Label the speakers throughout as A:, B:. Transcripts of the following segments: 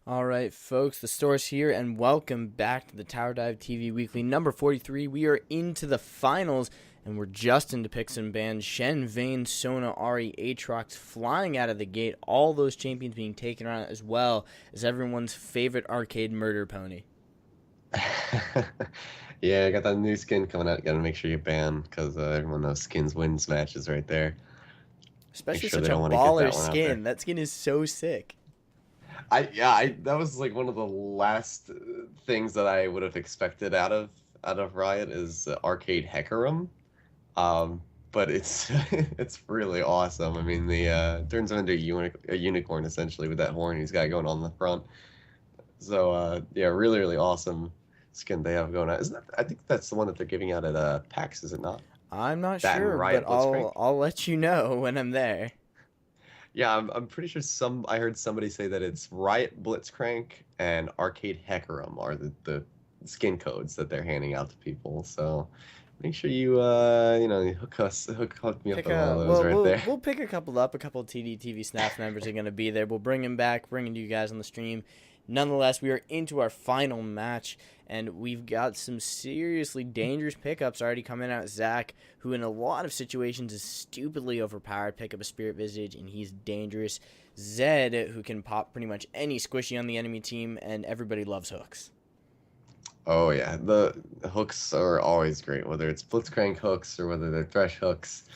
A: All right, folks, the store's here, and welcome back to the TowerDiveTV Weekly number 43. We are into the finals, and we're just into picks and bans. Shen, Vayne, Sona, Ari, Aatrox flying out of the gate. All those champions being taken around, as well as everyone's favorite arcade murder pony.
B: Yeah, I got that new skin coming out. Gotta make sure you ban, because everyone knows skins wins matches right there. Make
A: Especially
B: sure they
A: such a
B: don't want to get
A: baller
B: that one out there.
A: skin. That skin is so sick.
B: That was like one of the last things that I would have expected out of Riot is Arcade Hecarim. But it's it's really awesome. I mean, the turns him into a unicorn essentially with that horn he's got going on the front. So yeah, really really awesome skin they have going on. Isn't that, I think that's the one that they're giving out at PAX, is it not?
A: I'm not
B: That and
A: sure, but
B: Riot
A: I'll
B: Blitzcrank.
A: I'll let you know when I'm there.
B: Yeah, I'm pretty sure I heard somebody say that it's Riot Blitzcrank and Arcade Hecarim are the skin codes that they're handing out to people. So make sure you hook me up
A: Pick
B: with one of
A: a
B: those
A: well,
B: right
A: we'll
B: there.
A: we'll pick a couple up. A couple of TDTV staff members are going to be there. We'll bring him back, bringing to you guys on the stream. Nonetheless, we are into our final match, and we've got some seriously dangerous pickups already coming out. Zach, who in a lot of situations is stupidly overpowered, pick up a Spirit Visage, and he's dangerous. Zed, who can pop pretty much any squishy on the enemy team, and everybody loves hooks.
B: Oh yeah, the hooks are always great, whether it's Blitzcrank hooks or whether they're Thresh hooks.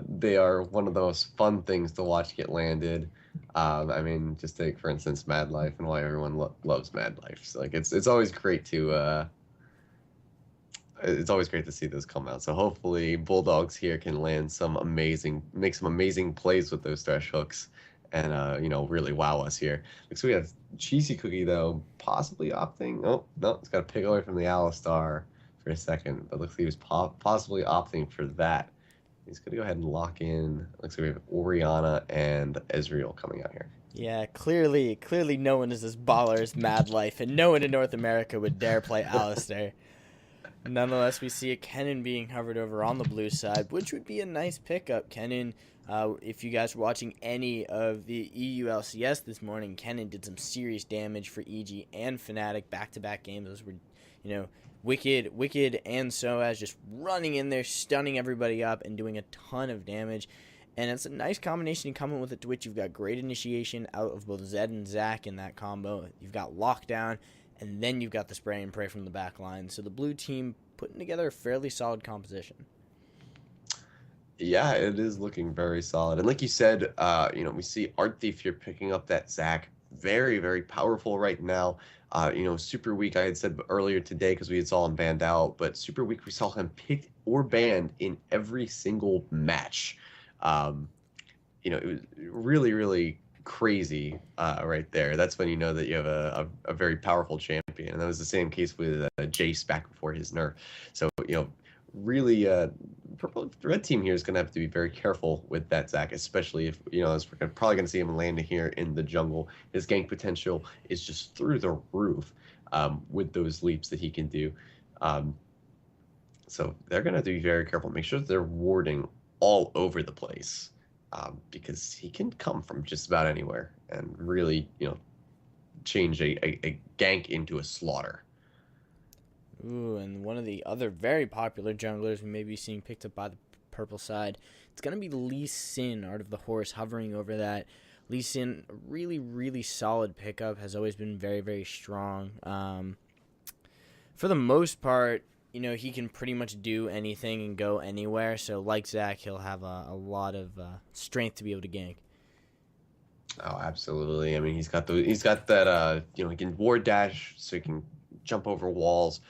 B: They are one of the most fun things to watch get landed. I mean, just take for instance Mad Life and why everyone loves Mad Life. So, like it's always great to see those come out. So hopefully Bulldogs here can make some amazing plays with those Thresh hooks, and really wow us here. Looks like we have Cheesy Cookie though, possibly opting. Oh no, it's got to pick away from the Alistar for a second, but looks like he was possibly opting for that. He's gonna go ahead and lock in. Looks like we have Oriana and Ezreal coming out here.
A: Yeah, clearly no one is as baller as Mad Life, and no one in North America would dare play Alistair. Nonetheless, we see a Kennen being hovered over on the blue side, which would be a nice pickup. Kennen, if you guys were watching any of the EU LCS this morning, Kennen did some serious damage for EG and Fnatic back-to-back games. Those were, Wicked, and Soaz just running in there, stunning everybody up, and doing a ton of damage. And it's a nice combination coming with it, to which you've got great initiation out of both Zed and Zac in that combo. You've got lockdown, and then you've got the spray and pray from the back line. So the blue team putting together a fairly solid composition.
B: Yeah, it is looking very solid. And like you said, we see Art Thief here picking up that Zac. Very, very powerful right now. Super weak, I had said earlier today because we had saw him banned out, but super weak, we saw him picked or banned in every single match. It was really, really crazy right there. That's when you know that you have a very powerful champion. And that was the same case with Jace back before his nerf. So, really, purple red team here is going to have to be very careful with that Zac, especially if as we're probably going to see him land here in the jungle. His gank potential is just through the roof with those leaps that he can do. So they're going to have to be very careful. Make sure that they're warding all over the place because he can come from just about anywhere and really change a gank into a slaughter.
A: Ooh, and one of the other very popular junglers we may be seeing picked up by the purple side, it's going to be Lee Sin, Art of the Horse, hovering over that. Lee Sin, really, really solid pickup, has always been very, very strong. For the most part, he can pretty much do anything and go anywhere. So like Zac, he'll have a lot of strength to be able to gank.
B: Oh, absolutely. I mean, he's got that, he can ward dash, so he can jump over walls.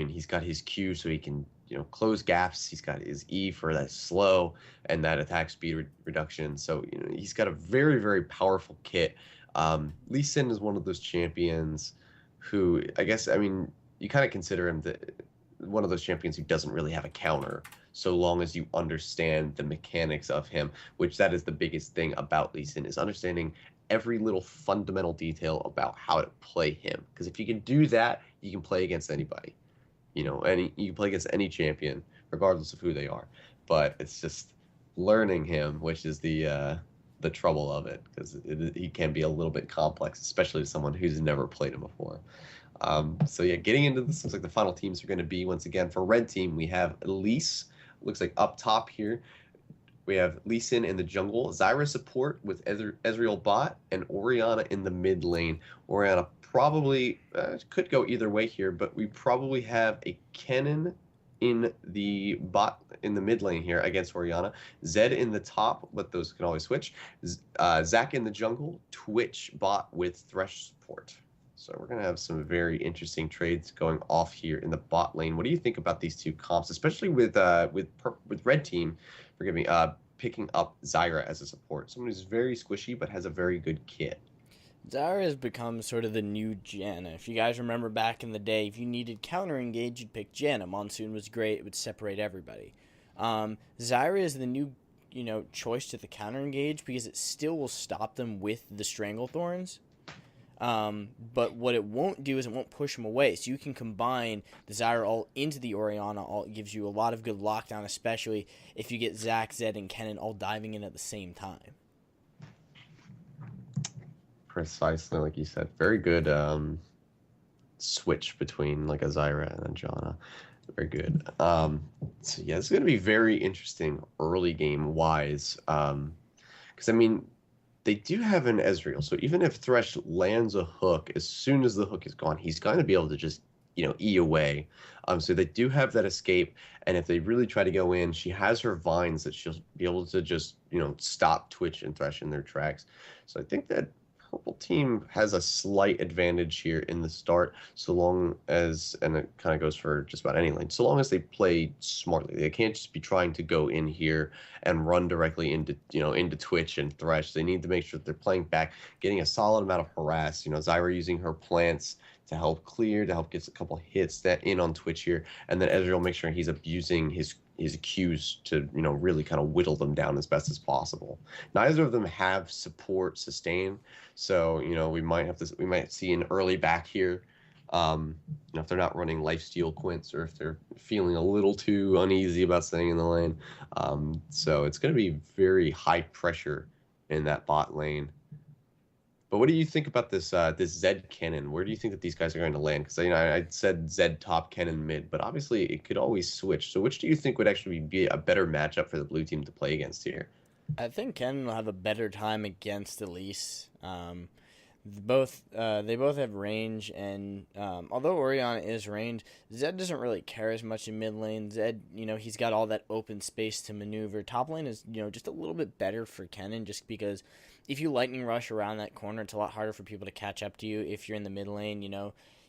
B: He's got his Q, so he can, close gaps. He's got his E for that slow and that attack speed reduction. So, he's got a very, very powerful kit. Lee Sin is one of those champions who, I guess, you kind of consider him one of those champions who doesn't really have a counter, so long as you understand the mechanics of him, which that is the biggest thing about Lee Sin, is understanding every little fundamental detail about how to play him. Because if you can do that, you can play against anybody. You can play against any champion, regardless of who they are. But it's just learning him, which is the the trouble of it, because he can be a little bit complex, especially to someone who's never played him before. So yeah, getting into this, looks like the final teams are going to be, once again, for red team, we have Elise. Looks like up top here, we have Lee Sin in the jungle, Zyra support with Ezreal bot, and Orianna in the mid lane. Orianna probably could go either way here, but we probably have a Kennen in the mid lane here against Orianna, Zed in the top, but those can always switch. Zac in the jungle, Twitch bot with Thresh support. So we're gonna have some very interesting trades going off here in the bot lane. What do you think about these two comps, especially with red team? Forgive me. Picking up Zyra as a support, someone who's very squishy but has a very good kit.
A: Zyra has become sort of the new Janna. If you guys remember back in the day, if you needed counter engage, you'd pick Janna. Monsoon was great; it would separate everybody. Zyra is the new, choice to the counter engage because it still will stop them with the Stranglethorns. But what it won't do is it won't push them away. So you can combine the Zyra ult into the Orianna ult. It gives you a lot of good lockdown, especially if you get Zac, Zed, and Kennen all diving in at the same time.
B: Precisely, like you said. Very good switch between like a Zyra and a Janna. Very good. So yeah, it's going to be very interesting early game wise. Because I mean, they do have an Ezreal, so even if Thresh lands a hook, as soon as the hook is gone, he's going to be able to just, E away. So they do have that escape, and if they really try to go in, she has her vines that she'll be able to just, stop Twitch and Thresh in their tracks. So I think that purple team has a slight advantage here in the start, so long as, and it kind of goes for just about any lane, so long as they play smartly. They can't just be trying to go in here and run directly into, into Twitch and Thresh. They need to make sure that they're playing back, getting a solid amount of harass. Zyra using her plants to help clear, to help get a couple hits that in on Twitch here, and then Ezreal make sure he's abusing his Qs to, really kind of whittle them down as best as possible. Neither of them have support sustain, so, we might see an early back here. If they're not running lifesteal quints, or if they're feeling a little too uneasy about staying in the lane. So it's going to be very high pressure in that bot lane. But what do you think about this Zed Kennen? Where do you think that these guys are going to land? Because I said Zed top, Kennen mid, but obviously it could always switch. So which do you think would actually be a better matchup for the blue team to play against here?
A: I think Kennen will have a better time against Elise. They both have range, and although Orianna is range, Zed doesn't really care as much in mid lane. Zed, he's got all that open space to maneuver. Top lane is, just a little bit better for Kennen, just because if you lightning rush around that corner, it's a lot harder for people to catch up to you. If you're in the mid lane,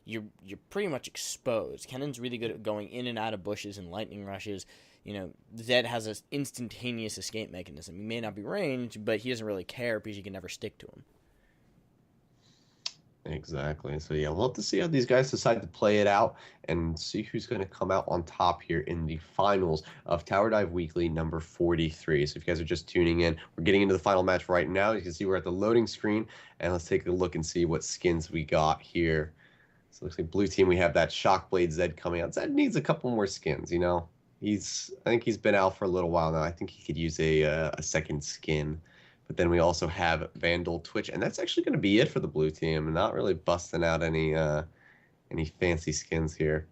A: you're pretty much exposed. Kennen's really good at going in and out of bushes and lightning rushes. Zed has an instantaneous escape mechanism. He may not be ranged, but he doesn't really care because you can never stick to him.
B: Exactly. So yeah, we'll have to see how these guys decide to play it out and see who's going to come out on top here in the finals of Tower Dive Weekly number 43. So if you guys are just tuning in, we're getting into the final match right now. You can see we're at the loading screen, and let's take a look and see what skins we got here. So it looks like blue team, we have that Shockblade Zed coming out. Zed needs a couple more skins, I think he's been out for a little while now. I think he could use a second skin. But then we also have Vandal Twitch, and that's actually going to be it for the blue team. Not really busting out any fancy skins here.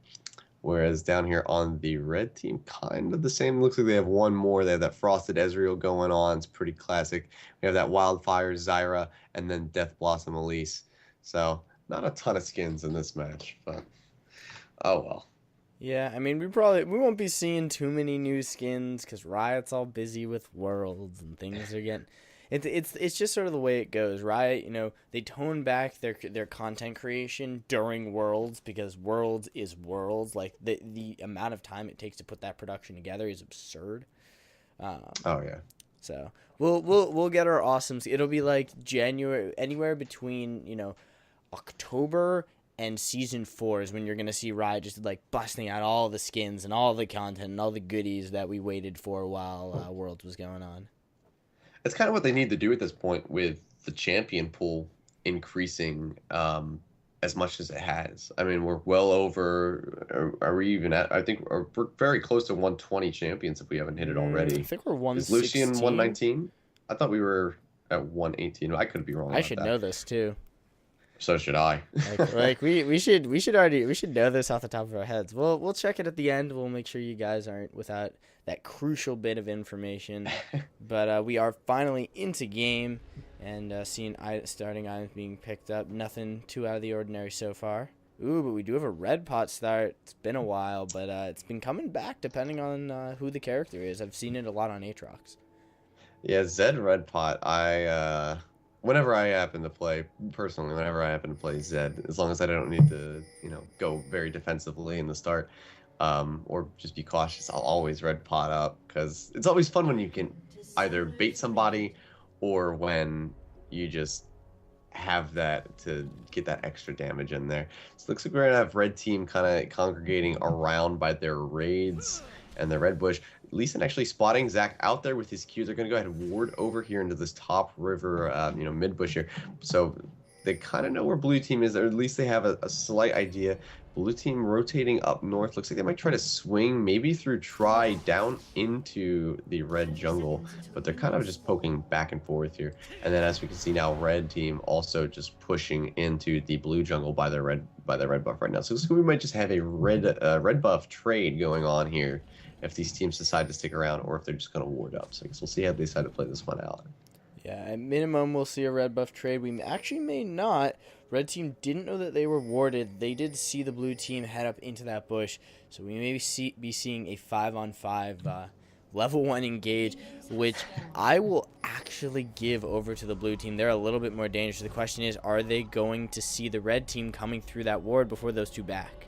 B: Whereas down here on the red team, kind of the same. Looks like they have one more. They have that Frosted Ezreal going on. It's pretty classic. We have that Wildfire Zyra, and then Death Blossom Elise. So not a ton of skins in this match, but oh well.
A: Yeah, I mean, we won't be seeing too many new skins because Riot's all busy with Worlds and things are getting. It's just sort of the way it goes. Riot, they tone back their content creation during Worlds because Worlds is Worlds. Like the amount of time it takes to put that production together is absurd.
B: Oh yeah.
A: So we'll get our awesomes. It'll be like January, anywhere between October and Season 4 is when you're gonna see Riot just like busting out all the skins and all the content and all the goodies that we waited for while Worlds was going on.
B: That's kind of what they need to do at this point with the champion pool increasing as much as it has. I mean, we're well over. Are we even at? I think we're very close to 120 champions if we haven't hit it already.
A: I think we're 116.
B: Is Lucian 119? I thought we were at 118. I could be wrong
A: I
B: about
A: should
B: that.
A: know this too.
B: So should I.
A: Like we should know this off the top of our heads. We'll check it at the end. We'll make sure you guys aren't without that crucial bit of information. But we are finally into game and seeing starting items being picked up. Nothing too out of the ordinary so far. Ooh, but we do have a red pot start. It's been a while, but it's been coming back depending on who the character is. I've seen it a lot on Aatrox.
B: Yeah, Zed Red Pot. Whenever I happen to play, personally, whenever I happen to play Zed, as long as I don't need to, go very defensively in the start, or just be cautious, I'll always Red Pot up, because it's always fun when you can either bait somebody or when you just have that to get that extra damage in there. So it looks like we're going to have red team kind of congregating around by their raids and the red bush. Lee Sin actually spotting Zach out there with his Q. They're going to go ahead and ward over here into this top river, mid bush here. So they kind of know where blue team is, or at least they have a slight idea. Blue team rotating up north. Looks like they might try to swing, maybe through try down into the red jungle, but they're kind of just poking back and forth here. And then as we can see now, red team also just pushing into the blue jungle by their red buff right now. So we might just have a red buff trade going on here if these teams decide to stick around, or if they're just going to ward up. So I guess we'll see how they decide to play this one out.
A: Yeah, at minimum, we'll see a red buff trade. We actually may not. Red team didn't know that they were warded. They did see the blue team head up into that bush, so we may be seeing a 5-on-5 level 1 engage, which I will actually give over to the blue team. They're a little bit more dangerous. The question is, are they going to see the red team coming through that ward before those two back?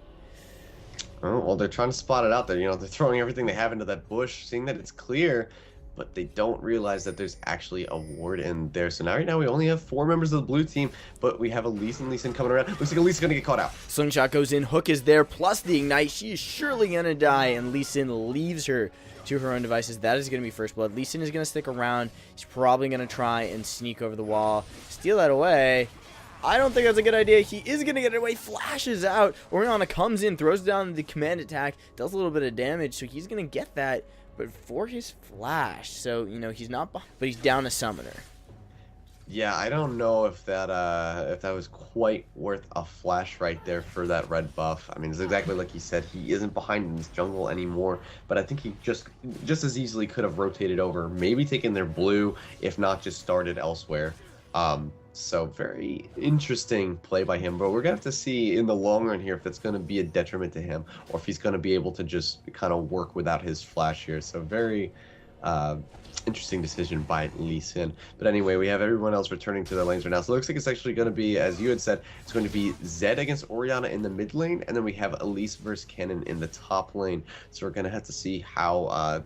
B: Oh, well, they're trying to spot it out there. They're throwing everything they have into that bush, seeing that it's clear, but they don't realize that there's actually a ward in there. So now, right now, we only have 4 members of the blue team, but we have Lee Sin coming around. Looks like Elise's going to get caught out.
A: Slingshot goes in, hook is there, plus the ignite. She is surely going to die, and Lee Sin leaves her to her own devices. That is going to be first blood. Lee Sin is going to stick around. He's probably going to try and sneak over the wall, steal that away. I don't think that's a good idea. He is going to get it away, flashes out. Orianna comes in, throws down the command attack, does a little bit of damage, so he's going to get that. But for his flash, so, he's not, but he's down a summoner.
B: Yeah, I don't know if that was quite worth a flash right there for that red buff. I mean, it's exactly like he said. He isn't behind in this jungle anymore, but I think he just as easily could have rotated over, maybe taken their blue, if not just started elsewhere. So very interesting play by him, but we're going to have to see in the long run here if it's going to be a detriment to him or if he's going to be able to just kind of work without his flash here. So very interesting decision by Lee Sin. But anyway, we have everyone else returning to their lanes right now. So it looks like it's actually going to be, as you had said, it's going to be Zed against Orianna in the mid lane, and then we have Elise versus Kennen in the top lane. So we're going to have to see how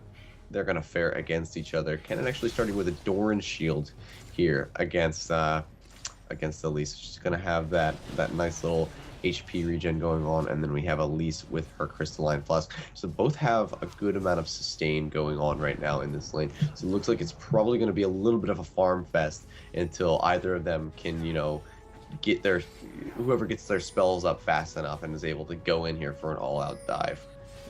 B: they're going to fare against each other. Kennen actually starting with a Doran shield here against Elise. She's going to have that nice little HP regen going on, and then we have Elise with her crystalline flask. So both have a good amount of sustain going on right now in this lane. So it looks like it's probably going to be a little bit of a farm fest until either of them can, get whoever gets their spells up fast enough and is able to go in here for an all-out dive.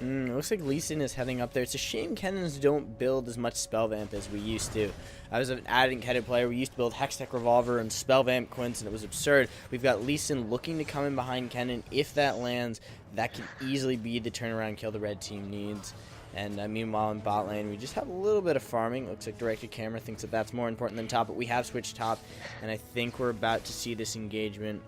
A: Looks like Lee Sin is heading up there. It's a shame Kennens don't build as much Spell Vamp as we used to. I was an added Kennen player. We used to build Hextech Revolver and Spell Vamp Quince, and it was absurd. We've got Lee Sin looking to come in behind Kennen. If that lands, that could easily be the turnaround kill the red team needs. And meanwhile, in bot lane, we just have a little bit of farming. Looks like directed camera thinks that that's more important than top, but we have switched top, and I think we're about to see this engagement.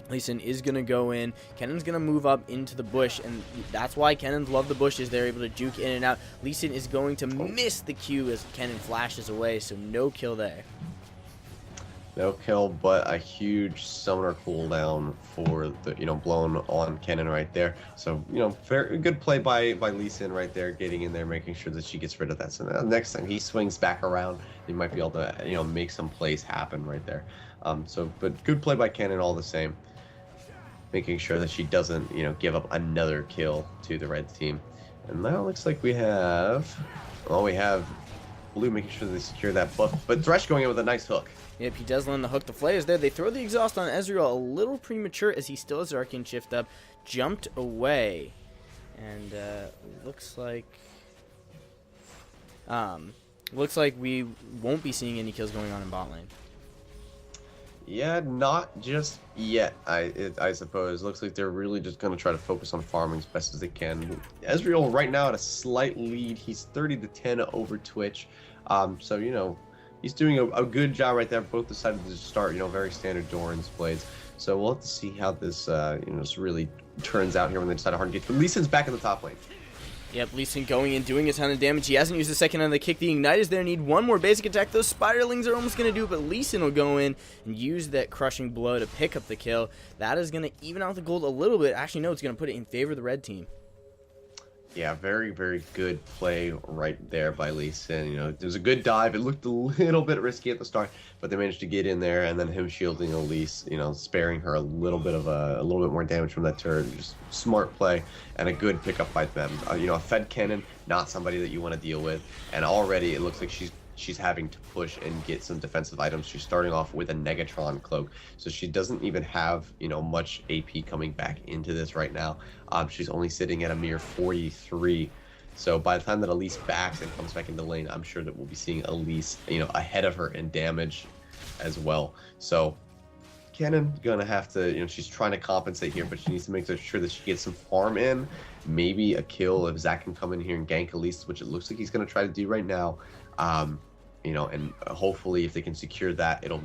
A: Lee Sin is going to go in. Kennen's going to move up into the bush, and that's why Kennens love the bushes. They're able to juke in and out. Lee Sin is going to miss the Q as Kennen flashes away, so no kill there.
B: No kill, but a huge summoner cooldown for the, blown on Kennen right there. So, very good play by Lee Sin right there, getting in there, making sure that she gets rid of that. So now, next time he swings back around, he might be able to, make some plays happen right there. But good play by Kennen all the same. Making sure that she doesn't, give up another kill to the red team. And now it looks like we have blue making sure they secure that buff. But Thresh going in with a nice hook.
A: Yep, he does land the hook. The flay is there. They throw the exhaust on Ezreal a little premature as he still has Arcane Shift up. Jumped away. And looks like... Looks like we won't be seeing any kills going on in bot lane.
B: Yeah, not just yet, I suppose. Looks like they're really just going to try to focus on farming as best as they can. Ezreal right now at a slight lead. He's 30-10 over Twitch. So, you know, he's doing a good job right there. Both decided to start, you know, very standard Doran's blades. So we'll have to see how this, you know, this really turns out here when they decide to hard engage. But Lee Sin's back in the top lane.
A: Yep, Lee Sin going in, doing a ton of damage. He hasn't used the second on the kick. The Ignite is there. Need one more basic attack. Those Spiderlings are almost going to do it, but Lee Sin will go in and use that crushing blow to pick up the kill. That is going to even out the gold a little bit. Actually, no, it's going to put it in favor of the red team.
B: Yeah, very, very good play right there by Lee Sin. You know, it was a good dive. It looked a little bit risky at the start, but they managed to get in there, and then him shielding Elise, you know, sparing her a little bit more damage from that turret. Just smart play and a good pickup by them. You know, a Fed Cannon, not somebody that you want to deal with, and already it looks like she's having to push and get some defensive items. She's starting off with a Negatron cloak, so she doesn't even have, you know, much AP coming back into this right now. She's only sitting at a mere 43. So by the time that Elise backs and comes back into lane, I'm sure that we'll be seeing Elise, you know, ahead of her in damage as well. So Cannon gonna have to, you know, she's trying to compensate here, but she needs to make sure that she gets some farm in, maybe a kill if Zach can come in here and gank Elise, which it looks like he's gonna try to do right now. You know, and hopefully if they can secure that, it'll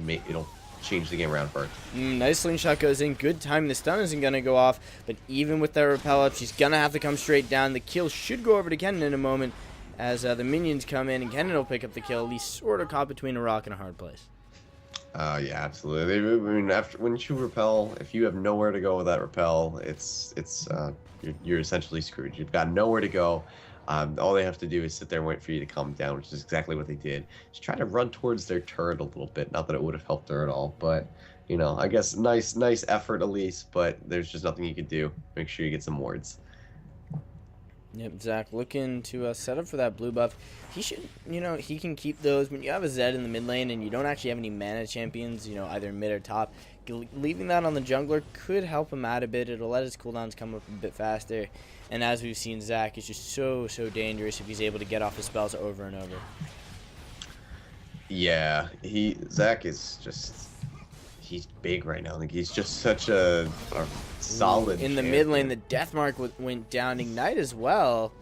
B: change the game around for her.
A: Nice slingshot goes in. Good time. The stun isn't going to go off, but even with that repel up, she's going to have to come straight down. The kill should go over to Kennen in a moment as the minions come in, and Kennen will pick up the kill. He's sort of caught between a rock and a hard place.
B: Yeah, absolutely. I mean, when you repel, if you have nowhere to go with that repel, you're essentially screwed. You've got nowhere to go. All they have to do is sit there and wait for you to come down, which is exactly what they did. Just try to run towards their turret a little bit. Not that it would have helped her at all, but, you know, I guess nice effort, Elise, but there's just nothing you can do. Make sure you get some wards.
A: Yep, Zach looking to set up for that blue buff. He should, you know, he can keep those. When you have a Zed in the mid lane and you don't actually have any mana champions, you know, either mid or top, leaving that on the jungler could help him out a bit. It'll let his cooldowns come up a bit faster. And as we've seen, Zach is just so dangerous if he's able to get off his spells over and over.
B: Yeah, Zach is just, he's big right now. Like, he's just such a solid
A: in the mid lane. The death mark went down. Ignite as well,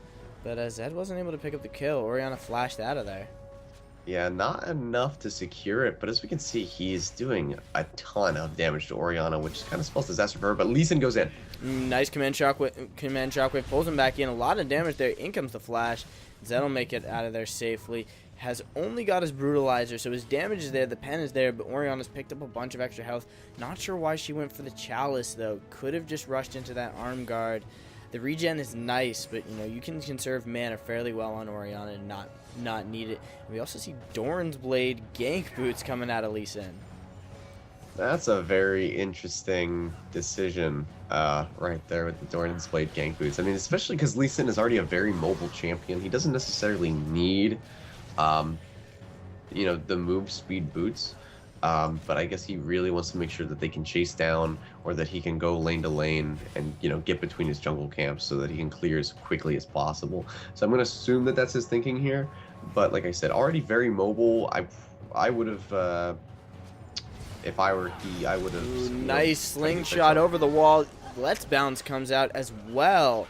A: but Zed wasn't able to pick up the kill. Orianna flashed out of there.
B: Yeah, not enough to secure it, but as we can see, he's doing a ton of damage to Orianna, which kind of spells disaster for her, but Lee Sin goes in.
A: Nice command shockwave pulls him back in. A lot of damage there. In comes the flash. Zed will make it out of there safely. Has only got his brutalizer, so his damage is there, the pen is there, but Orianna's picked up a bunch of extra health. Not sure why she went for the chalice though. Could have just rushed into that arm guard. The regen is nice, but you know, you can conserve mana fairly well on Orianna and not need it. And we also see Doran's blade gank boots coming out of Lee Sin.
B: That's a very interesting decision right there with the Doran's blade gank boots. I mean, especially because Lee Sin is already a very mobile champion. He doesn't necessarily need you know, the move speed boots, but I guess he really wants to make sure that they can chase down, or that he can go lane to lane and, you know, get between his jungle camps so that he can clear as quickly as possible. So I'm going to assume that that's his thinking here, but like I said, already very mobile. I would have, if I were he, I would have.
A: Nice slingshot over the wall. Let's Bounce comes out as well.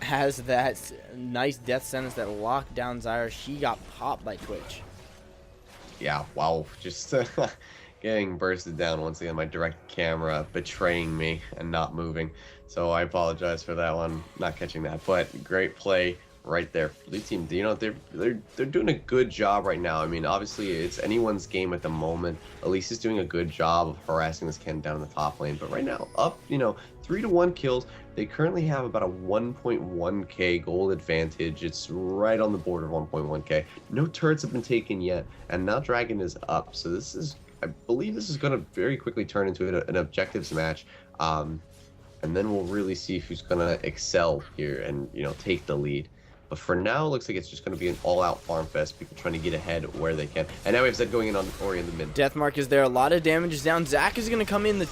A: Has that nice death sentence that locked down Zyra. She got popped by Twitch.
B: Yeah, wow, just getting bursted down once again. My direct camera betraying me and not moving, so I apologize for that one, not catching that. But great play right there. Blue team, you know, they're doing a good job right now. I mean, obviously it's anyone's game at the moment. Elise is doing a good job of harassing this Ken down in the top lane, but right now up, you know, 3-1 kills. They currently have about a 1.1k gold advantage. It's right on the border of 1.1k. No turrets have been taken yet, and now Dragon is up. So this is, I believe this is going to very quickly turn into an objectives match. And then we'll really see who's going to excel here and, you know, take the lead. But for now, it looks like it's just going to be an all-out farm fest. People trying to get ahead where they can. And now we have Zed going in on Ori in the mid.
A: Deathmark is there. A lot of damage is down. Zach is going to come in. The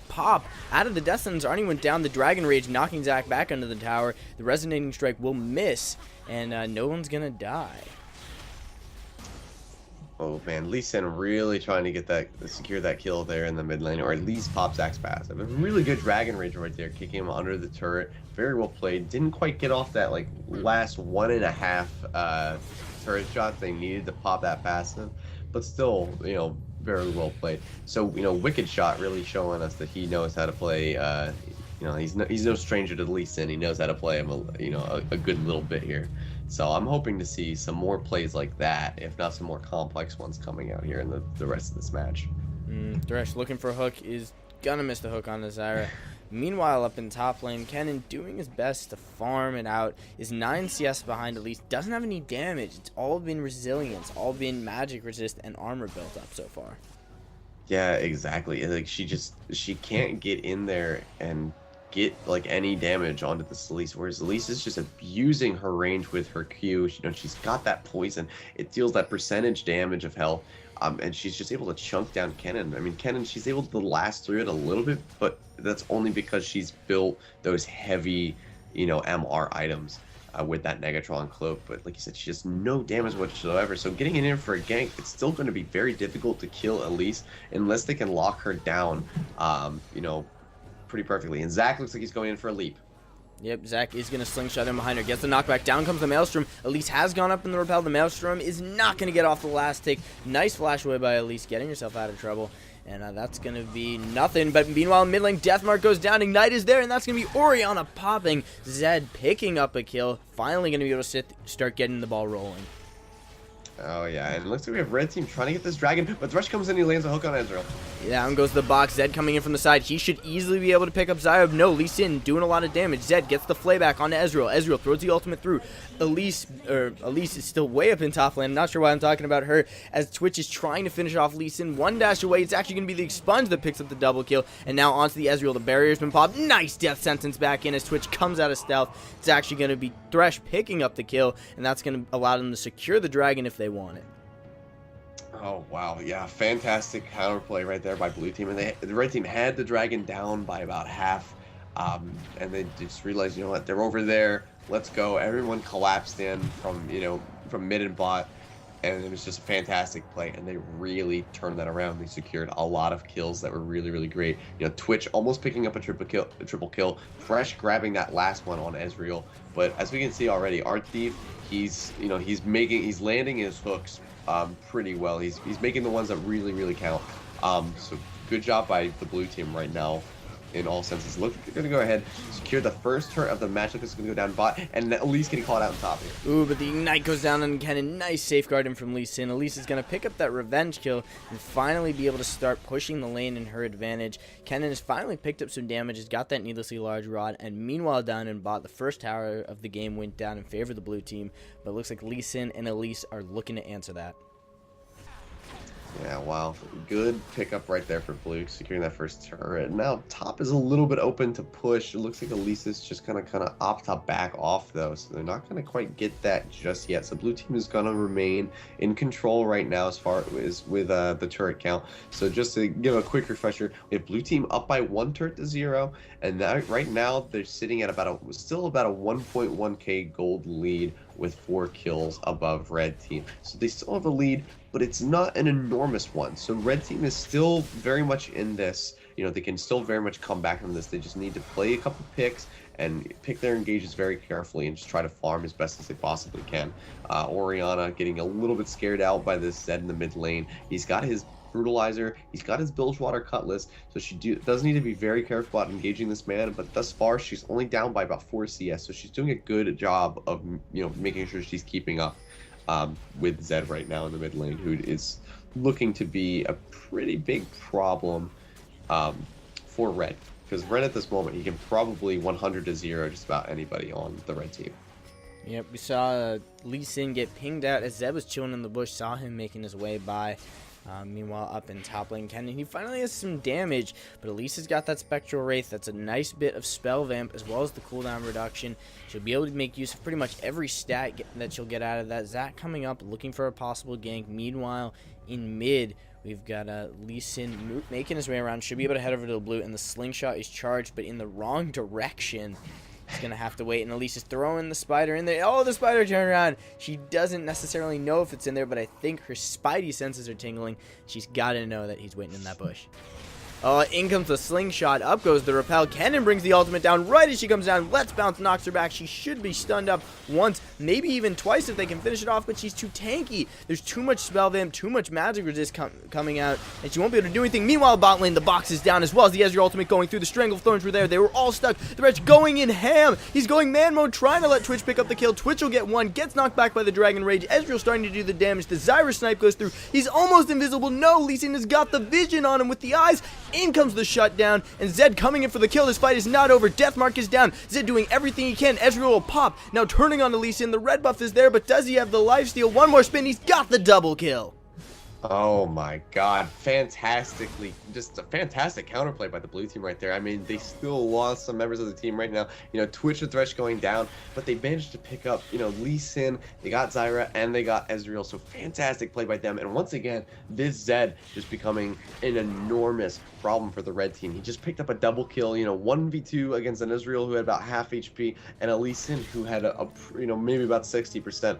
A: pop out of the Death Sentence already went down. The Dragon Rage knocking Zach back under the tower. The Resonating Strike will miss. And no one's going to die.
B: Oh man, Lee Sin really trying to get that, secure that kill there in the mid lane, or at least pop Zack's passive. A really good Dragon Rage right there, kicking him under the turret. Very well played. Didn't quite get off that like last 1.5 turret shots they needed to pop that passive, but still, very well played. So, Wicked Shot really showing us that he knows how to play. He's no stranger to Lee Sin. He knows how to play him, a good little bit here. So I'm hoping to see some more plays like that, if not some more complex ones coming out here in the rest of this match.
A: Thresh looking for a hook, is gonna miss the hook on Zyra. Meanwhile, up in top lane, Kennen doing his best to farm it out. Is 9 CS behind at least. Doesn't have any damage. It's all been resilience, all been magic resist and armor built up so far.
B: Yeah, exactly. Like she can't get in there and get like any damage onto this Elise, whereas Elise is just abusing her range with her Q. She's got that poison. It deals that percentage damage of health, and she's just able to chunk down Kennen. I mean, Kennen, she's able to last through it a little bit, but that's only because she's built those heavy, MR items with that Negatron cloak. But like you said, she has no damage whatsoever. So getting in here for a gank, it's still going to be very difficult to kill Elise unless they can lock her down. Pretty perfectly. And Zack looks like he's going in for a leap.
A: Yep, Zack is going to slingshot him behind her. Gets the knockback. Down comes the Maelstrom. Elise has gone up in the repel. The Maelstrom is not going to get off the last tick. Nice flash away by Elise, getting herself out of trouble. And that's going to be nothing. But meanwhile, mid lane, Deathmark goes down. Ignite is there, and that's going to be Orianna popping. Zed picking up a kill. Finally going to be able to start getting the ball rolling.
B: Oh yeah, and it looks like we have red team trying to get this dragon, but Thresh comes in and he lands a hook on Ezreal.
A: Down goes the box. Zed coming in from the side. He should easily be able to pick up Zyra. No, Lee Sin doing a lot of damage. Zed gets the flayback onto Ezreal. Ezreal throws the ultimate through. Elise is still way up in top lane. I'm not sure why I'm talking about her, as Twitch is trying to finish off Lee Sin. One dash away. It's actually going to be the Expunge that picks up the double kill. And now onto the Ezreal. The barrier's been popped. Nice death sentence back in as Twitch comes out of stealth. It's actually going to be Thresh picking up the kill, and that's going to allow them to secure the dragon if they want it.
B: Oh wow, yeah, fantastic counterplay right there by blue team, and the red team had the dragon down by about half, and they just realized, they're over there, let's go. Everyone collapsed in from mid and bot, and it was just a fantastic play, and they really turned that around. They secured a lot of kills that were really, really great. Twitch almost picking up a triple kill, Fresh grabbing that last one on Ezreal, but as we can see already, Art Thief, he's landing his hooks pretty well. He's making the ones that really, really count. So good job by the blue team right now in all senses. Look, they're going to go ahead, secure the first turret of the match. Look, it's going to go down bot, and Elise getting caught out on top here.
A: Ooh, but the Ignite goes down on Kennen. Nice safeguarding from Lee Sin. Elise is going to pick up that revenge kill and finally be able to start pushing the lane in her advantage. Kennen has finally picked up some damage, has got that needlessly large rod, and meanwhile down in bot, the first tower of the game went down in favor of the blue team, but it looks like Lee Sin and Elise are looking to answer that.
B: Yeah, wow. Good pickup right there for blue, securing that first turret. Now, top is a little bit open to push. It looks like Elise is just going to kind of opt to back off, though, so they're not going to quite get that just yet. So blue team is going to remain in control right now as far as with the turret count. So just to give a quick refresher, we have blue team up by 1 turret to 0, and that, right now they're sitting at still about a 1.1k gold lead with 4 kills above red team. So they still have a lead, but it's not an enormous one. So red team is still very much in this. They can still very much come back from this. They just need to play a couple picks and pick their engages very carefully and just try to farm as best as they possibly can. Orianna getting a little bit scared out by this Zed in the mid lane. He's got his Brutalizer, he's got his Bilgewater Cutlass, so she does need to be very careful about engaging this man, but thus far she's only down by about 4 CS, so she's doing a good job of making sure she's keeping up with Zed right now in the mid lane, who is looking to be a pretty big problem for red, because red at this moment, he can probably 100 to 0 just about anybody on the red team.
A: Yep, we saw Lee Sin get pinged out as Zed was chilling in the bush, saw him making his way by. Meanwhile, up in top lane, Kennen, he finally has some damage, but Elise has got that Spectral Wraith. That's a nice bit of spell vamp, as well as the cooldown reduction. She'll be able to make use of pretty much every stat that she'll get out of that. Zack coming up, looking for a possible gank. Meanwhile, in mid, we've got Lee Sin making his way around. Should be able to head over to the blue, and the slingshot is charged, but in the wrong direction. She's going to have to wait, and Elise is throwing the spider in there. Oh, the spider turned around. She doesn't necessarily know if it's in there, but I think her spidey senses are tingling. She's got to know that he's waiting in that bush. Oh, in comes the slingshot. Up goes the repel. Kennen brings the ultimate down right as she comes down. Let's Bounce knocks her back. She should be stunned up once, maybe even twice if they can finish it off, but she's too tanky. There's too much spell vamp, too much magic resist coming out, and she won't be able to do anything. Meanwhile, bot lane, the box is down as well as the Ezreal ultimate going through. The Strangle Thorns were there. They were all stuck. The Wretch going in ham. He's going man mode, trying to let Twitch pick up the kill. Twitch will get one, gets knocked back by the Dragon Rage. Ezreal starting to do the damage. The Zyra snipe goes through. He's almost invisible. No, Lee Sin has got the vision on him with the eyes. In comes the shutdown, and Zed coming in for the kill. This fight is not over. Deathmark is down. Zed doing everything he can. Ezreal will pop. Now turning on the Lee Sin. The red buff is there, but does he have the lifesteal? One more spin. He's got the double kill.
B: Oh my god, just a fantastic counterplay by the blue team right there. I mean, they still lost some members of the team right now. You know, Twitch and Thresh going down, but they managed to pick up, you know, Lee Sin, they got Zyra, and they got Ezreal, so fantastic play by them. And once again, this Zed just becoming an enormous problem for the red team. He just picked up a double kill, you know, 1v2 against an Ezreal who had about half HP, and a Lee Sin who had you know, maybe about 60%.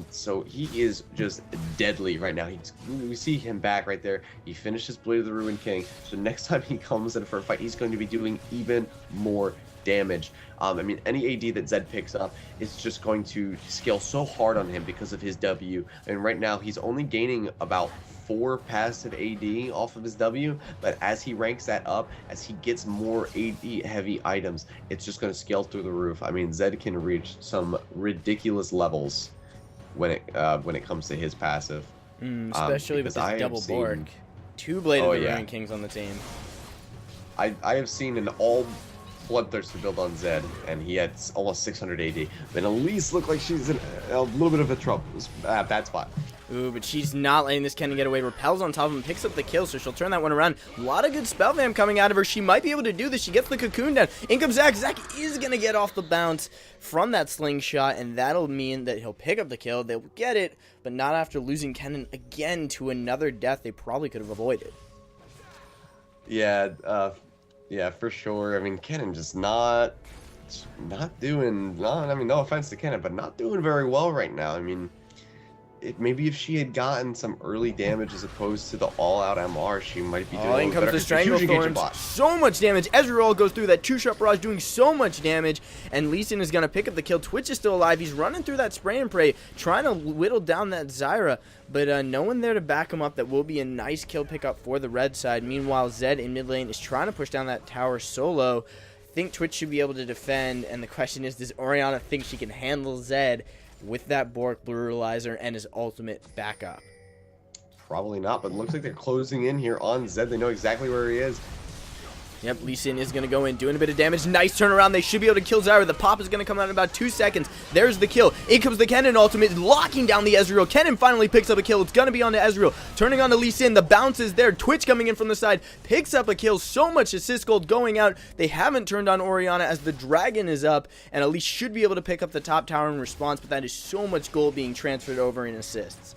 B: So he is just deadly right now. We see him back right there. He finished his Blade of the Ruined King. So next time he comes in for a fight, he's going to be doing even more damage. I mean, any AD that Zed picks up is just going to scale so hard on him because of his W. And right now, he's only gaining about 4 passive AD off of his W, but as he ranks that up, as he gets more AD heavy items, it's just going to scale through the roof. I mean, Zed can reach some ridiculous levels when it comes to his passive.
A: Especially with this double Bork. 2 Blade of the Ruined Kings on the team.
B: I have seen an all Bloodthirster build on Zed, and he had almost 600 AD. Then Elise looked like she's in a little bit of a bad spot.
A: Ooh, but she's not letting this Kennen get away. Repels on top of him, picks up the kill, so she'll turn that one around. A lot of good spell vamp coming out of her. She might be able to do this. She gets the cocoon down. In comes Zac. Zac is going to get off the bounce from that slingshot, and that'll mean that he'll pick up the kill. They'll get it, but not after losing Kennen again to another death they probably could have avoided.
B: Yeah, yeah, for sure. I mean, Kennen just not doing, I mean, no offense to Kennen, but not doing very well right now. I mean, maybe if she had gotten some early damage as opposed to the all-out MR, she might be doing
A: in comes
B: better.
A: the Strangle Thorns. So much damage. Ezreal goes through that 2-shot barrage, doing so much damage, and Lee Sin is going to pick up the kill. Twitch is still alive. He's running through that spray and pray, trying to whittle down that Zyra, but no one there to back him up. That will be a nice kill pickup for the red side. Meanwhile, Zed in mid lane is trying to push down that tower solo. I think Twitch should be able to defend, and the question is, does Orianna think she can handle Zed with that Bork Brutalizer and his ultimate backup?
B: Probably not, but it looks like they're closing in here on Zed. They know exactly where he is.
A: Yep, Lee Sin is going to go in, doing a bit of damage. Nice turnaround. They should be able to kill Zyra. The pop is going to come out in about 2 seconds. There's the kill. In comes the Kennen ultimate, locking down the Ezreal. Kennen finally picks up a kill. It's going to be on to Ezreal. Turning on to Lee Sin. The bounce is there. Twitch coming in from the side. Picks up a kill. So much assist gold going out. They haven't turned on Orianna as the dragon is up. And Elise should be able to pick up the top tower in response. But that is so much gold being transferred over in assists.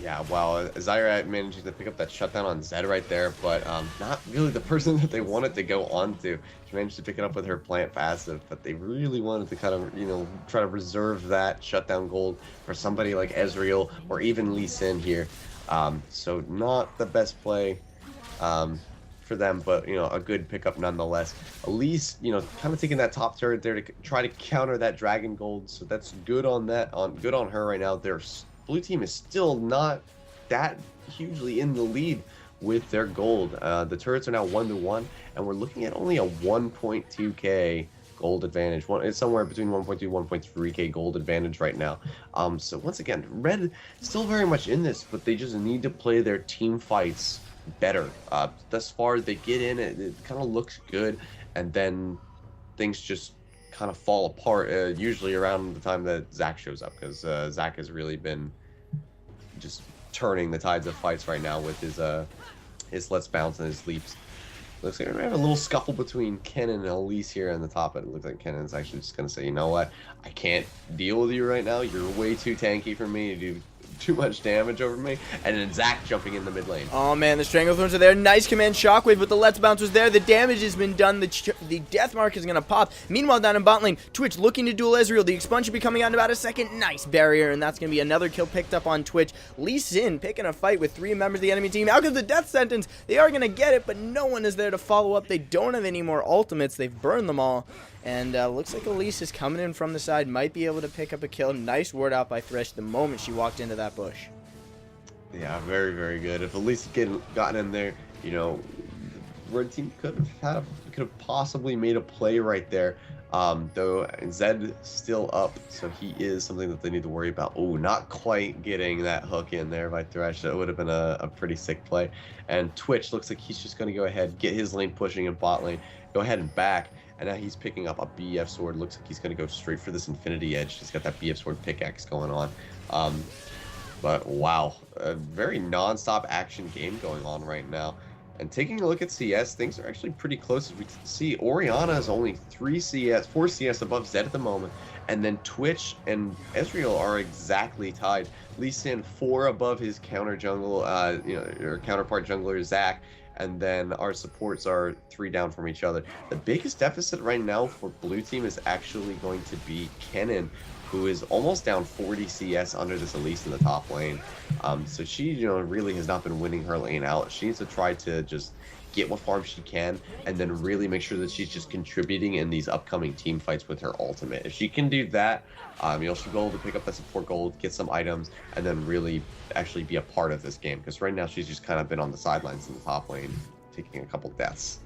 B: Yeah, well, Zyra managed to pick up that shutdown on Zed right there, but not really the person that they wanted to go on to. She managed to pick it up with her plant passive, but they really wanted to kind of, you know, try to reserve that shutdown gold for somebody like Ezreal or even Lee Sin here. So not the best play for them, but, you know, a good pickup nonetheless. Elise, you know, kind of taking that top turret there to try to counter that dragon gold, so that's good on that, good on her right now. There's Blue team is still not that hugely in the lead with their gold. The turrets are now 1-1, and we're looking at only a 1.2k gold advantage. It's somewhere between 1.2 1.3k gold advantage right now. So once again, red still very much in this, but they just need to play their team fights better. Thus far, they get in, it kind of looks good, and then things just kind of fall apart, usually around the time that Zac shows up, because Zac has really been just turning the tides of fights right now with his Let's Bounce and his leaps. Looks like we're gonna have a little scuffle between Kennen and Elise here on the top. It looks like Kennen's actually just gonna say, you know what, I can't deal with you right now. You're way too tanky for me to too much damage over me. And then Zach jumping in the mid lane.
A: Oh man, the Stranglethorns are there. Nice command shockwave, but the Let's Bounce was there. The damage has been done. The death mark is going to pop. Meanwhile, down in bot lane, Twitch looking to duel Ezreal. The Expunge should be coming out in about a second. Nice barrier, and that's going to be another kill picked up on Twitch. Lee Sin picking a fight with 3 members of the enemy team. Out comes the death sentence. They are going to get it, but no one is there to follow up. They don't have any more ultimates. They've burned them all. And looks like Elise is coming in from the side. Might be able to pick up a kill. Nice ward out by Thresh the moment she walked into that bush.
B: Yeah, very, very good. If Elise had gotten in there, you know, the red team could have possibly made a play right there. Though Zed still up, so he is something that they need to worry about. Oh, not quite getting that hook in there by Thresh. That would have been a pretty sick play. And Twitch looks like he's just going to go ahead, get his lane pushing in bot lane, go ahead and back. And now he's picking up a BF sword. Looks like he's going to go straight for this Infinity Edge. He's got that BF sword pickaxe going on. But wow, a very non-stop action game going on right now. And taking a look at CS, things are actually pretty close. As we can see, Orianna is only 4 CS above Zed at the moment. And then Twitch and Ezreal are exactly tied. Lee Sin 4 above his counter jungle, or counterpart jungler Zach. And then our supports are 3 down from each other. The biggest deficit right now for blue team is actually going to be Kennen, who is almost down 40 CS under this Elise in the top lane. So she, really has not been winning her lane out. She needs to try to just get what farm she can, and then really make sure that she's just contributing in these upcoming team fights with her ultimate. If she can do that, she'll be able to pick up that support gold, get some items, and then really actually be a part of this game. Because right now she's just kind of been on the sidelines in the top lane, taking a couple deaths.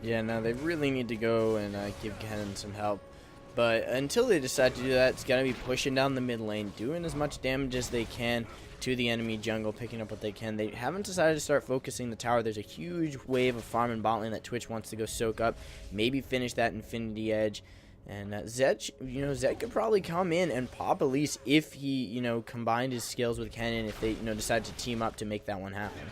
A: Yeah, no, they really need to go and give Kennen some help. But until they decide to do that, it's got to be pushing down the mid lane, doing as much damage as they can to the enemy jungle, picking up what they can. They haven't decided to start focusing the tower. There's a huge wave of farm in bot lane that Twitch wants to go soak up, maybe finish that Infinity Edge. And Zed, Zed could probably come in and pop Elise if he, combined his skills with Kennen, if they, decide to team up to make that one happen.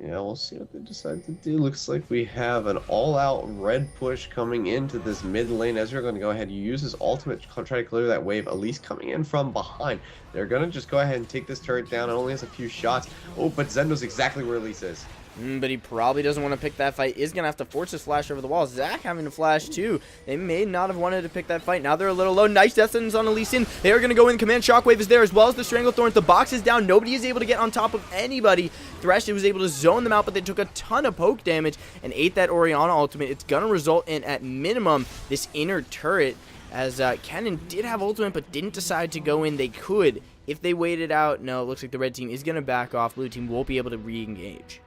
B: Yeah, we'll see what they decide to do. Looks like we have an all-out red push coming into this mid lane. Ezra going to go ahead and use his ultimate to try to clear that wave. Elise coming in from behind. They're going to just go ahead and take this turret down. It only has a few shots. Oh, but Zed knows exactly where Elise is.
A: But he probably doesn't want to pick that fight. Is going to have to force his flash over the wall. Zach having to flash too. They may not have wanted to pick that fight. Now they're a little low. Nice death sentence on Elise. They are going to go in. Command Shockwave is there as well as the Stranglethorns. The box is down. Nobody is able to get on top of anybody. Thresh was able to zone them out, but they took a ton of poke damage and ate that Orianna ultimate. It's going to result in, at minimum, this inner turret. As Kennen did have ultimate but didn't decide to go in. They could if they waited out. No, it looks like the red team is going to back off. Blue team won't be able to re-engage.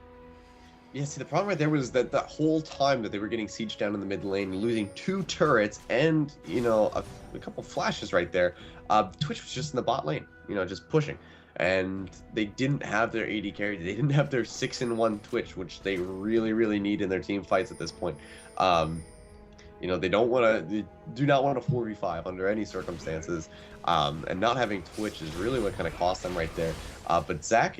B: Yeah, see, the problem right there was that the whole time that they were getting sieged down in the mid lane, losing 2 turrets and, a couple flashes right there, Twitch was just in the bot lane, just pushing. And they didn't have their AD carry. They didn't have their 6-in-1 Twitch, which they really, really need in their team fights at this point. They do not want to 4v5 under any circumstances. And not having Twitch is really what kind of cost them right there. But Zach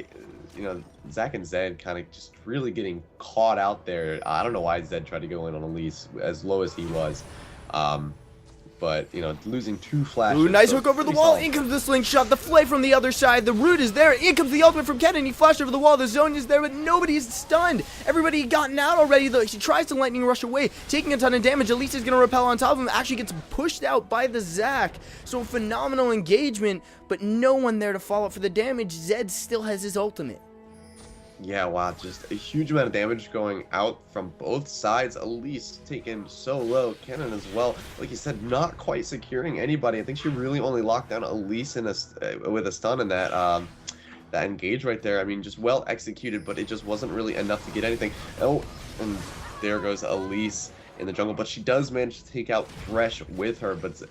B: and Zed kind of just really getting caught out there. I don't know why Zed tried to go in on Elise as low as he was. But, losing 2 flashes.
A: Ooh, nice hook over the wall. In comes the slingshot. The flay from the other side. The root is there. In comes the ultimate from Kennen. He flashed over the wall. The zone is there, but nobody's stunned. Everybody had gotten out already, though. She tries to lightning rush away, taking a ton of damage. Elise is going to repel on top of him. Actually gets pushed out by the Zac. So phenomenal engagement, but no one there to follow up for the damage. Zed still has his ultimate.
B: Yeah, wow, just a huge amount of damage going out from both sides. Elise taken so low. Kennen as well. Like you said, not quite securing anybody. I think she really only locked down Elise with a stun in that engage right there. I mean, just well executed, but it just wasn't really enough to get anything. Oh, and there goes Elise in the jungle. But she does manage to take out Thresh with her, but,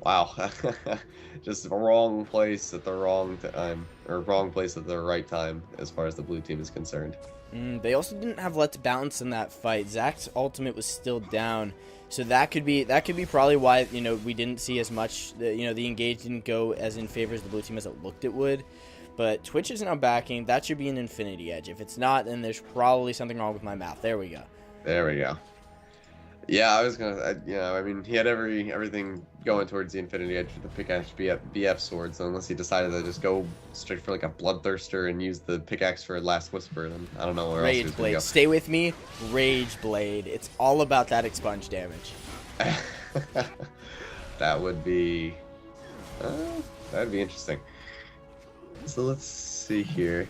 B: wow. Just the wrong place at the wrong time, or wrong place at the right time as far as the blue team is concerned.
A: They also didn't have Let's Bounce in that fight. Zach's ultimate was still down, so that could be probably why we didn't see as much. The engage didn't go as in favor of the blue team as it looked it would. But Twitch is now backing. That should be an Infinity Edge. If it's not, then there's probably something wrong with my math. There we go.
B: There we go. Yeah, I was gonna, I mean, he had everything going towards the Infinity Edge with the pickaxe BF sword, so unless he decided to just go straight for like a Bloodthirster and use the pickaxe for Last Whisper, then I don't know where else he was
A: Rage
B: gonna
A: Blade. Stay with me. Rage Blade. It's all about that expunge damage.
B: go. That would be, that'd be interesting. So let's see here.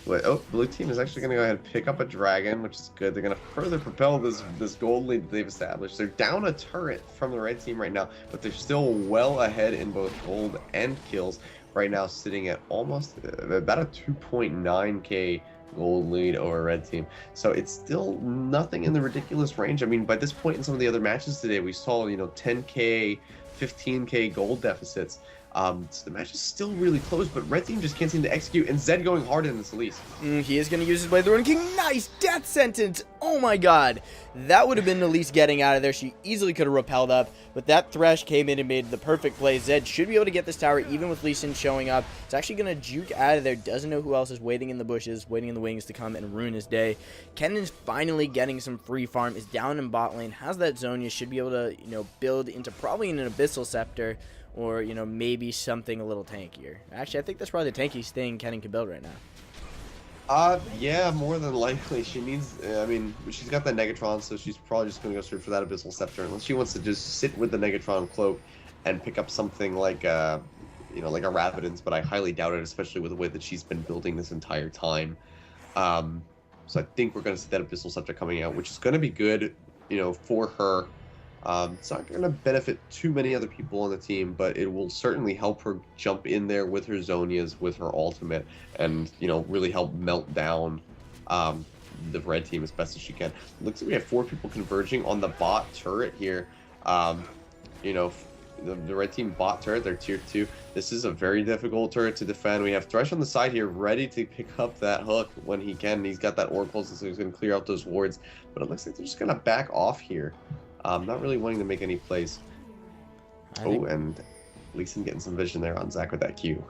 B: Wait, oh, blue team is actually going to go ahead and pick up a dragon, which is good. They're going to further propel this gold lead that they've established. They're down a turret from the red team right now, but they're still well ahead in both gold and kills. Right now, sitting at almost about a 2.9k gold lead over red team. So it's still nothing in the ridiculous range. I mean, by this point in some of the other matches today, we saw 10k, 15k gold deficits. So the match is still really close, but red team just can't seem to execute, and Zed going hard in this Elise.
A: He is going to use his Blade Throwing King. Nice death sentence. Oh my god. That would have been Elise getting out of there. She easily could have repelled up, but that Thresh came in and made the perfect play. Zed should be able to get this tower, even with Lee Sin showing up. It's actually going to juke out of there. Doesn't know who else is waiting in the bushes, waiting in the wings to come and ruin his day. Kennan's finally getting some free farm, is down in bot lane, has that Zhonya, should be able to, build into probably an Abyssal Scepter, or, maybe something a little tankier. Actually, I think that's probably the tankiest thing Kennen can build right now.
B: Yeah, more than likely. She needs, I mean, she's got the Negatron, so she's probably just going to go straight for that Abyssal Scepter, unless she wants to just sit with the Negatron Cloak and pick up something like, like a Rabidance, but I highly doubt it, especially with the way that she's been building this entire time. So I think we're going to see that Abyssal Scepter coming out, which is going to be good, for her. It's not going to benefit too many other people on the team, but it will certainly help her jump in there with her Zonias, with her ultimate, and, really help melt down the red team as best as she can. Looks like we have 4 people converging on the bot turret here. The red team bot turret, they're tier 2. This is a very difficult turret to defend. We have Thresh on the side here, ready to pick up that hook when he can. He's got that Oracle, so he's going to clear out those wards, but it looks like they're just going to back off here. Not really wanting to make any plays. And Lee Sin getting some vision there on Zac with that Q.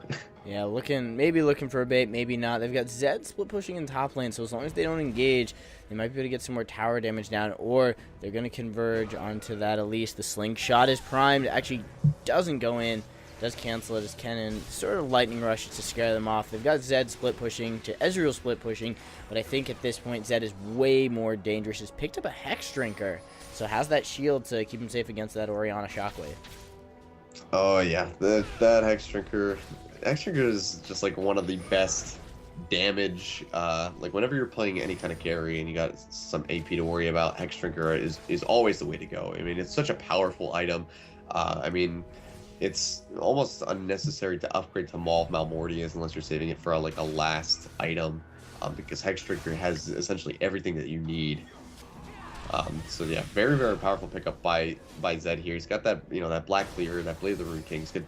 A: Yeah, maybe looking for a bait, maybe not. They've got Zed split pushing in top lane, so as long as they don't engage, they might be able to get some more tower damage down, or they're going to converge onto that Elise. The slingshot is primed. It actually doesn't go in. Does cancel it as Kennen sort of lightning rushes to scare them off. They've got Zed split pushing to Ezreal split pushing, but I think at this point Zed is way more dangerous. He's picked up a Hex Drinker, so has that shield to keep him safe against that Orianna Shockwave.
B: Oh yeah, that Hex Drinker is just like one of the best damage. Like whenever you're playing any kind of carry and you got some AP to worry about, Hex Drinker is always the way to go. I mean, it's such a powerful item. I mean, it's almost unnecessary to upgrade to Maul of Malmortius unless you're saving it for like a last item, because Hex Drinker has essentially everything that you need. So yeah, very, very powerful pickup by Zed here. He's got that, that Black Cleaver, that Blade of the Rune King. He's good,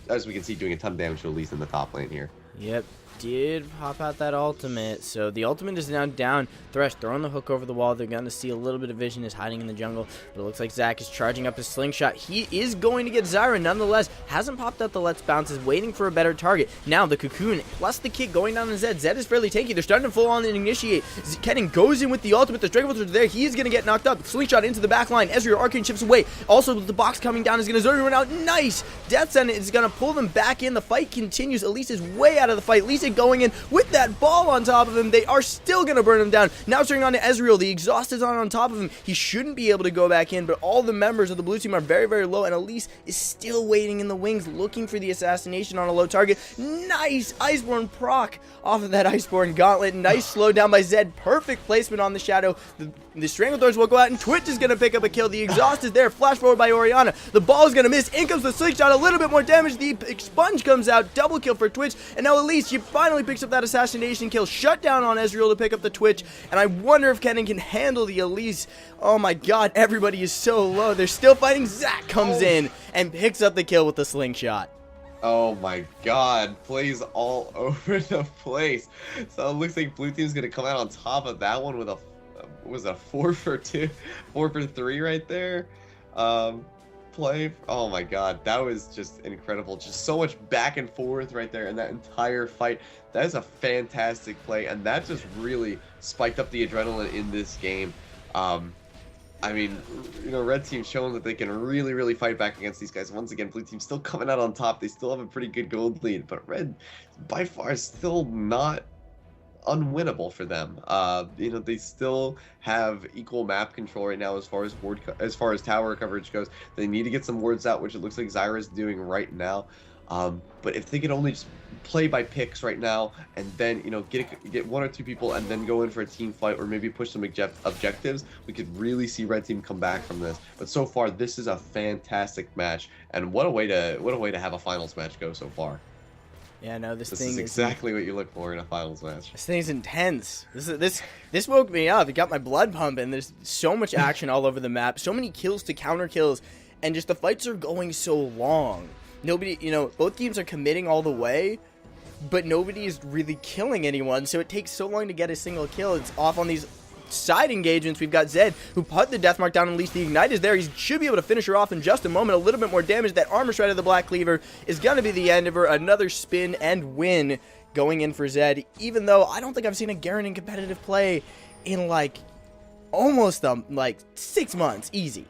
B: as we can see, doing a ton of damage to Elise in the top lane here.
A: Yep, did pop out that ultimate. So the ultimate is now down. Thresh throwing the hook over the wall. They're going to see a little bit of vision is hiding in the jungle. But it looks like Zac is charging up his slingshot. He is going to get Zyra. Nonetheless, hasn't popped out the Let's Bounce. Is waiting for a better target. Now the Cocoon plus the kick going down on Zed. Zed is fairly tanky. They're starting to full on and initiate. Kennen goes in with the ultimate. The Dragon Bolts are there. He is going to get knocked up. Slingshot into the back line. Ezreal Arcane chips away. Also with the box coming down is going to Zerg run out. Nice! Death Sentence is going to pull them back in. The fight continues. Elise is way out of the fight. Lisa going in with that ball on top of him. They are still going to burn him down. Now turning on to Ezreal. The exhaust is on top of him. He shouldn't be able to go back in, but all the members of the blue team are very, very low, and Elise is still waiting in the wings, looking for the assassination on a low target. Nice Iceborne proc off of that Iceborne gauntlet. Nice slow down by Zed. Perfect placement on the shadow. The Stranglethorns will go out, and Twitch is going to pick up a kill. The exhaust is there. Flash forward by Orianna. The ball is going to miss. In comes the slingshot. A little bit more damage. The expunge comes out. Double kill for Twitch. And now Elise, she finally picks up that assassination kill. Shut down on Ezreal to pick up the Twitch. And I wonder if Kennen can handle the Elise. Oh my god, everybody is so low. They're still fighting. Zac comes in and picks up the kill with the slingshot.
B: Oh my god, plays all over the place. So it looks like blue team's gonna come out on top of that one with a 4-for-2, 4-for-3 right there. Play. Oh my god, that was just incredible. Just so much back and forth right there in that entire fight. That is a fantastic play, and that just really spiked up the adrenaline in this game. I mean, red team showing that they can really, really fight back against these guys. Once again, blue team still coming out on top. They still have a pretty good gold lead, but red, by far, is still not unwinnable for them. They still have equal map control right now as far as tower coverage goes. They need to get some wards out, which it looks like Zyra's doing right now. But if they could only just play by picks right now, and then get one or two people, and then go in for a team fight, or maybe push some objectives, we could really see red team come back from this. But so far, this is a fantastic match, and what a way to have a finals match go so far.
A: Yeah, no,
B: this is exactly what you look for in a finals match.
A: This thing's intense. This woke me up. It got my blood pumping. There's so much action all over the map, so many kills to counter kills, and just the fights are going so long. Nobody, both teams are committing all the way, but nobody is really killing anyone, so it takes so long to get a single kill. It's off on these side engagements. We've got Zed, who put the death mark down, and at least the ignite is there. He should be able to finish her off in just a moment. A little bit more damage. That armor shred of the Black Cleaver is going to be the end of her. Another spin and win going in for Zed, even though I don't think I've seen a Garen in competitive play in almost 6 months. Easy.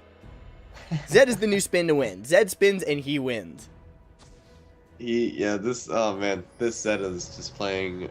A: Zed is the new spin to win. Zed spins and he wins.
B: This Zed is just playing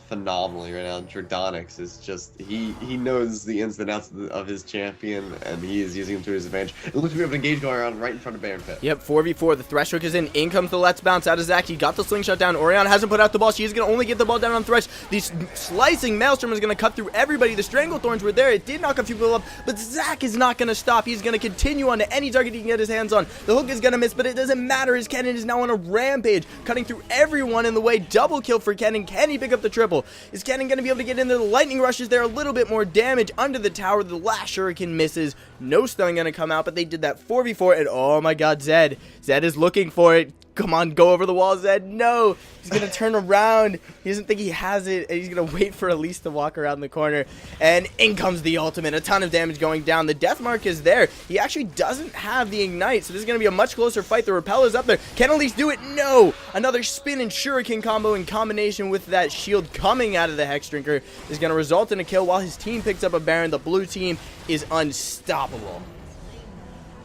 B: phenomenally right now. Jordanix is just, he knows the ins and outs of his champion, and he is using him to his advantage. It looks like we have an engage going around right in front of Baron Pit.
A: Yep, 4v4. The Thresh hook is in comes the Let's Bounce out of Zac. He got the slingshot down. Orianna hasn't put out the ball. She is going to only get the ball down on Thresh. The slicing Maelstrom is going to cut through everybody. The Stranglethorns were there. It did knock a few people up, but Zac is not going to stop. He's going to continue on to any target he can get his hands on. The hook is going to miss, but it doesn't matter. His Kennen is now on a rampage, cutting through everyone in the way. Double kill for Kennen. Can he pick up the triple? Is Kennen going to be able to get in there? The lightning rushes there, a little bit more damage under the tower. The last shuriken misses. No stun going to come out, but they did that 4v4, and oh my god, Zed is looking for it. Come on, go over the wall, Zed. No, he's going to turn around. He doesn't think he has it, and he's going to wait for Elise to walk around the corner. And in comes the ultimate. A ton of damage going down. The death mark is there. He actually doesn't have the ignite, so this is going to be a much closer fight. The repel is up there. Can Elise do it? No. Another spin and shuriken combo in combination with that shield coming out of the Hex Drinker is going to result in a kill while his team picks up a Baron. The blue team is unstoppable.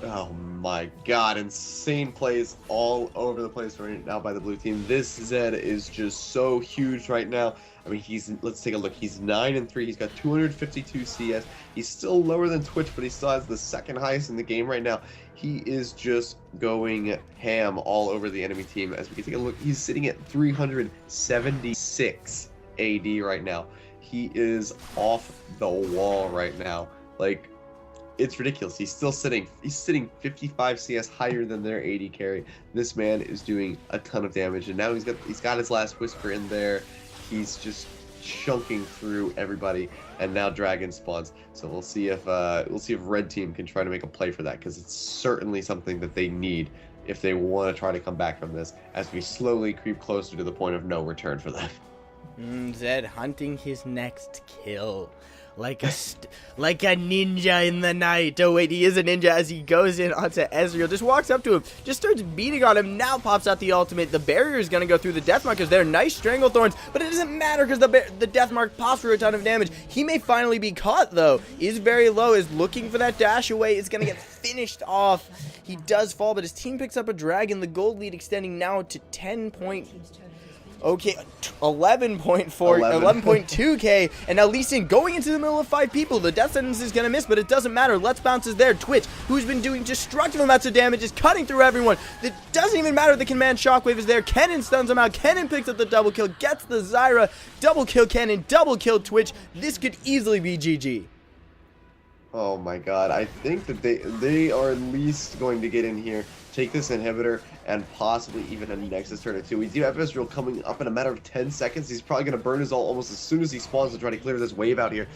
B: Oh my god, insane plays all over the place right now by the blue team. This Zed is just so huge right now. I mean, let's take a look. He's 9-3. He's got 252 CS. He's still lower than Twitch, but he still has the second highest in the game right now. He is just going ham all over the enemy team. As we can take a look, he's sitting at 376 AD right now. He is off the wall right now. It's ridiculous. He's sitting 55 CS higher than their AD carry. This man is doing a ton of damage, and now he's got his last whisper in there. He's just chunking through everybody, and now Dragon spawns. So we'll see if red team can try to make a play for that, because it's certainly something that they need if they want to try to come back from this, as we slowly creep closer to the point of no return for them.
A: Zed hunting his next kill. Like a ninja in the night. Oh wait, he is a ninja as he goes in onto Ezreal. Just walks up to him, just starts beating on him. Now pops out the ultimate. The barrier is going to go through. The Deathmark is there. Nice Stranglethorns, but it doesn't matter because the Deathmark pops for a ton of damage. He may finally be caught though. Is very low, is looking for that dash away. Is going to get finished off. He does fall, but his team picks up a dragon. The gold lead extending now to 11.2k, and now Lee Sin going into the middle of 5 people. The death sentence is gonna miss, but it doesn't matter. Let's Bounce is there. Twitch, who's been doing destructive amounts of damage, is cutting through everyone. It doesn't even matter. The command shockwave is there. Kennen stuns him out. Kennen picks up the double kill, gets the Zyra. Double kill Kennen, double kill Twitch. This could easily be GG.
B: Oh my god, I think that they are at least going to get in here, take this inhibitor, and possibly even a Nexus turn or two. We do have Ezreal coming up in a matter of 10 seconds. He's probably going to burn his ult almost as soon as he spawns to try to clear this wave out here.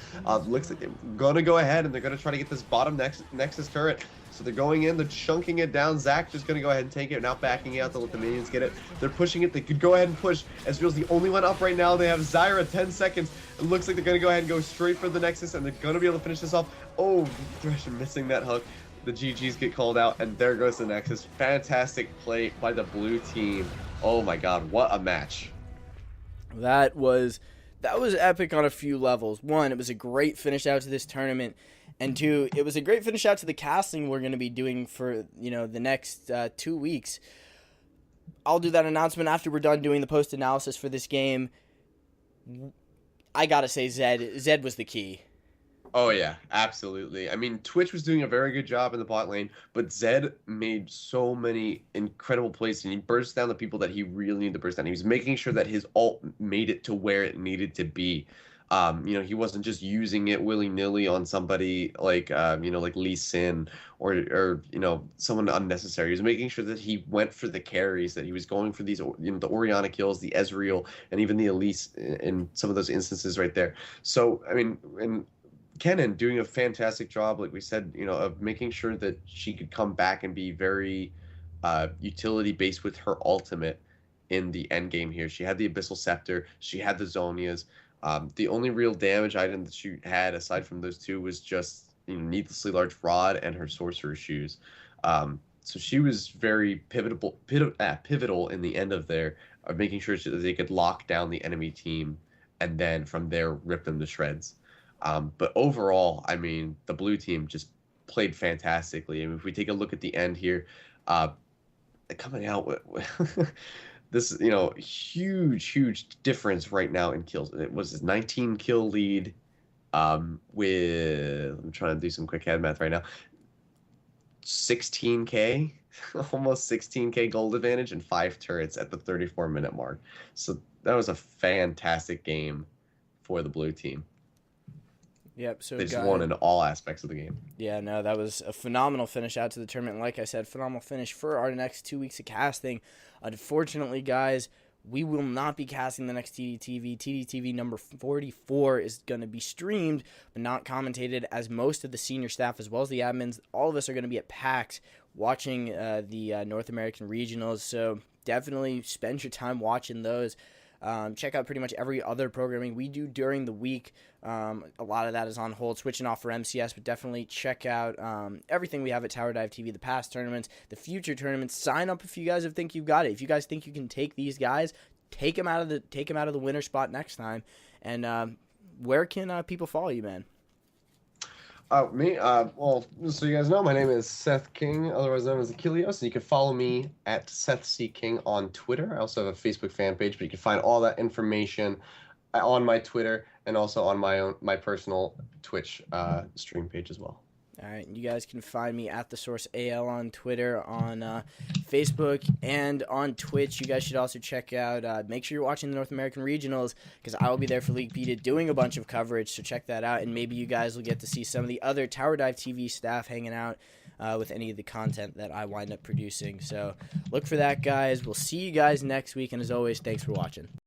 B: Looks like they're going to go ahead and they're going to try to get this bottom Nexus turret. So they're going in, they're chunking it down. Zac just going to go ahead and take it, now backing out to let the minions get it. They're pushing it, they could go ahead and push. Ezreal's the only one up right now. They have Zyra, 10 seconds. It looks like they're going to go ahead and go straight for the Nexus, and they're going to be able to finish this off. Oh, Thresh missing that hook. The GGs get called out, and there goes the Nexus. Fantastic play by the blue team. Oh my god, what a match.
A: That was That was epic on a few levels. One, it was a great finish out to this tournament, and two, it was a great finish out to the casting we're going to be doing for the next 2 weeks. I'll do that announcement after we're done doing the post analysis for this game. I gotta say, Zed was the key.
B: Oh yeah, absolutely. I mean, Twitch was doing a very good job in the bot lane, but Zed made so many incredible plays, and he burst down the people that he really needed to burst down. He was making sure that his ult made it to where it needed to be. He wasn't just using it willy-nilly on somebody like, like Lee Sin or someone unnecessary. He was making sure that he went for the carries, that he was going for these, the Orianna kills, the Ezreal, and even the Elise in some of those instances right there. So, I mean, and Kennen doing a fantastic job, like we said, of making sure that she could come back and be very utility-based with her ultimate in the end game here. She had the Abyssal Scepter, she had the Zonias. The only real damage item that she had, aside from those two, was just needlessly large rod and her sorcerer shoes. So she was very pivotal in the end of there, of making sure that they could lock down the enemy team and then from there rip them to shreds. But overall, I mean, the blue team just played fantastically. I mean, if we take a look at the end here, coming out with this, huge difference right now in kills. It was a 19 kill lead with, I'm trying to do some quick head math right now, 16K, almost 16K gold advantage and 5 turrets at the 34-minute mark. So that was a fantastic game for the blue team.
A: Yep. So
B: they just won in all aspects of the game.
A: Yeah, no, that was a phenomenal finish out to the tournament. Like I said, phenomenal finish for our next 2 weeks of casting. Unfortunately, guys, we will not be casting the next TDTV. TDTV number 44 is going to be streamed, but not commentated, as most of the senior staff, as well as the admins, all of us are going to be at PAX watching the North American regionals. So definitely spend your time watching those. Check out pretty much every other programming we do during the week. A lot of that is on hold, switching off for MCS, but definitely check out everything we have at TowerDiveTV, the past tournaments, the future tournaments. Sign up if you guys think you've got it. If you guys think you can take these guys, take them out of the winner spot next time. And where can people follow you, man?
B: Me? Well, so you guys know, my name is Seth King, otherwise known as Achilleos, and you can follow me at Seth C. King on Twitter. I also have a Facebook fan page, but you can find all that information on my Twitter and also on my personal Twitch stream page as well.
A: All right, you guys can find me at The Source AL on Twitter, on Facebook, and on Twitch. You guys should also check out, make sure you're watching the North American Regionals, because I will be there for League Beta doing a bunch of coverage, so check that out, and maybe you guys will get to see some of the other Tower Dive TV staff hanging out with any of the content that I wind up producing. So look for that, guys. We'll see you guys next week, and as always, thanks for watching.